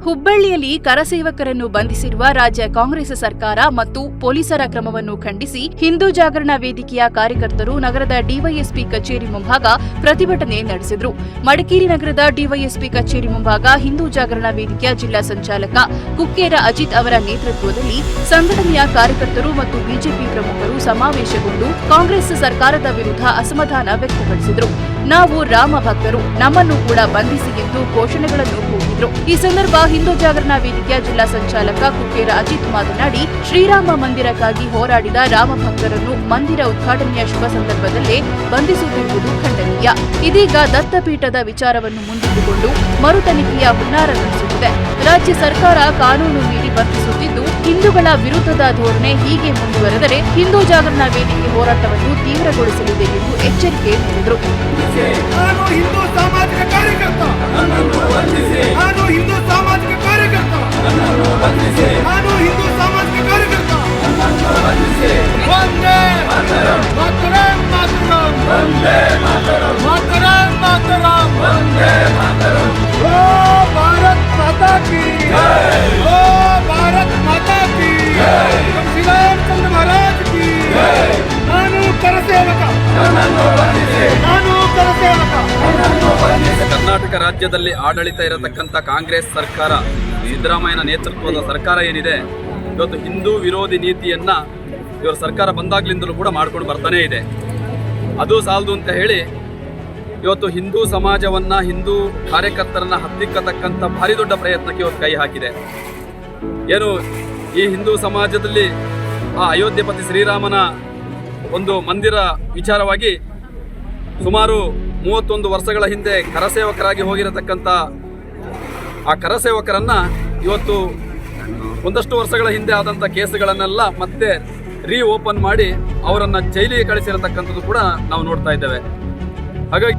ಹುಬ್ಬಳ್ಳಿಯಲ್ಲಿ ಕರಸೇವಕರನ್ನು ಬಂಧಿಸಿರುವ ರಾಜ್ಯ ಕಾಂಗ್ರೆಸ್ ಸರ್ಕಾರ ಮತ್ತು ಪೊಲೀಸರ ಕ್ರಮವನ್ನು ಖಂಡಿಸಿ ಹಿಂದೂ ಜಾಗರಣ ವೇದಿಕೆಯ ಕಾರ್ಯಕರ್ತರು ನಗರದ ಡಿವೈಎಸ್ಪಿ ಕಚೇರಿ ಮುಂಭಾಗ ಪ್ರತಿಭಟನೆ ನಡೆಸಿದರು. ಮಡಿಕೇರಿ ನಗರದ ಡಿವೈಎಸ್ಪಿ ಕಚೇರಿ ಮುಂಭಾಗ ಹಿಂದೂ ಜಾಗರಣ ವೇದಿಕೆಯ ಜಿಲ್ಲಾ ಸಂಚಾಲಕ ಕುಕ್ಕೇರ ಅಜಿತ್ ಅವರ ನೇತೃತ್ವದಲ್ಲಿ ಸಂಘಟನೆಯ ಕಾರ್ಯಕರ್ತರು ಮತ್ತು ಬಿಜೆಪಿ ಪ್ರಮುಖರು ಸಮಾವೇಶಗೊಂಡು ಕಾಂಗ್ರೆಸ್ ಸರ್ಕಾರದ ವಿರುದ್ಧ ಅಸಮಾಧಾನ ವ್ಯಕ್ತಪಡಿಸಿದರು. ನಾವು ರಾಮ ಭಕ್ತರು, ನಮ್ಮನ್ನು ಕೂಡ ಬಂಧಿಸಿ ಎಂದು ಘೋಷಣೆಗಳನ್ನು ಕೂಗಿದರು. ಈ ಸಂದರ್ಭ ಹಿಂದೂ ಜಾಗರಣ ವೇದಿಕೆಯ ಜಿಲ್ಲಾ ಸಂಚಾಲಕ ಕುಕ್ಕೇರ ಅಜಿತ್ ಮಾತನಾಡಿ, ಶ್ರೀರಾಮ ಮಂದಿರಕ್ಕಾಗಿ ಹೋರಾಡಿದ ರಾಮ ಭಕ್ತರನ್ನು ಮಂದಿರ ಉದ್ಘಾಟನೆಯ ಶುಭ ಸಂದರ್ಭದಲ್ಲೇ ಬಂಧಿಸುತ್ತಿರುವುದು ಖಂಡನೀಯ. ಇದೀಗ ದತ್ತಪೀಠದ ವಿಚಾರವನ್ನು ಮುಂದಿಟ್ಟುಕೊಂಡು ಮರು ತನಿಖೆಯ ಹುನ್ನಾರ ನಡೆಸುತ್ತಿದೆ. ರಾಜ್ಯ ಸರ್ಕಾರ ಕಾನೂನು ಮೀರಿ ವರ್ತಿಸುತ್ತಿದ್ದು, ಹಿಂದೂಗಳ ವಿರುದ್ಧದ ಧೋರಣೆ ಹೀಗೆ ಮುಂದುವರೆದರೆ ಹಿಂದೂ ಜಾಗರಣ ವೇದಿಕೆ ಹೋರಾಟವನ್ನು ತೀವ್ರಗೊಳಿಸಲಿದೆ ಎಂದು ಎಚ್ಚರಿಕೆ ನೀಡಿದರು. ನಾನು ಹಿಂದೂ ಸಾಮಾಜಿಕ ಕಾರ್ಯಕರ್ತ, ನಾನು ಹಿಂದೂ ಸಾಮಾಜಿಕ ಕಾರ್ಯಕರ್ತ, ನಾನು ಹಿಂದೂ ಸಾಮಾಜಿಕ ಕಾರ್ಯಕರ್ತ. ವಂದೇ ಮಾತರಂ, ಮಾತರಂ, ವಂದೇ ಮಾತರಂ, ಮಾತರಂ, ಮಾತರಂ, ವಂದೇ ಮಾತರಂ. ಓ ಭಾರತ್ ಮಾತಾ ಕಿ ಜೈ, ಓ ಭಾರತ್ ಮಾತಾ ಕಿ ಜೈ, ಶ್ರೀರಾಮಚಂದ್ರ ಮಹಾರಾಜ್ ಕಿ ಜೈ. ನಾನು ಕರಸೇವಕ, ನಾನು ಕರಸೇವಕ. ಕರ್ನಾಟಕ ರಾಜ್ಯದಲ್ಲಿ ಆಡಳಿತ ಇರತಕ್ಕಂಥ ಕಾಂಗ್ರೆಸ್ ಸರ್ಕಾರ, ಸಿದ್ದರಾಮಯ್ಯನ ನೇತೃತ್ವದ ಸರ್ಕಾರ ಏನಿದೆ, ಇವತ್ತು ಹಿಂದೂ ವಿರೋಧಿ ನೀತಿಯನ್ನ ಇವರ ಸರ್ಕಾರ ಬಂದಾಗ್ಲಿಂದಲೂ ಕೂಡ ಮಾಡ್ಕೊಂಡು ಬರ್ತಾನೇ ಇದೆ. ಅದು ಸಾಲದು ಅಂತ ಹೇಳಿ ಇವತ್ತು ಹಿಂದೂ ಸಮಾಜವನ್ನ, ಹಿಂದೂ ಕಾರ್ಯಕರ್ತರನ್ನ ಹತ್ತಿಕ್ಕತಕ್ಕಂಥ ಭಾರಿ ದೊಡ್ಡ ಪ್ರಯತ್ನಕ್ಕೆ ಇವತ್ತು ಕೈ ಹಾಕಿದೆ. ಏನು ಈ ಹಿಂದೂ ಸಮಾಜದಲ್ಲಿ ಆ ಅಯೋಧ್ಯೆಪತಿ ಶ್ರೀರಾಮನ ಒಂದು ಮಂದಿರ ವಿಚಾರವಾಗಿ ಸುಮಾರು 31 ವರ್ಷಗಳ ಹಿಂದೆ ಕರಸೇವಕರಾಗಿ ಹೋಗಿರತಕ್ಕಂಥ ಆ ಕರಸೇವಕರನ್ನ ಇವತ್ತು ಒಂದಷ್ಟು ವರ್ಷಗಳ ಹಿಂದೆ ಆದಂಥ ಕೇಸುಗಳನ್ನೆಲ್ಲ ಮತ್ತೆ ಓಪನ್ ಮಾಡಿ ಅವರನ್ನು ಜೈಲಿಗೆ ಕಳಿಸಿರತಕ್ಕಂಥದ್ದು ಕೂಡ ನಾವು ನೋಡ್ತಾ ಇದ್ದೇವೆ. ಹಾಗಾಗಿ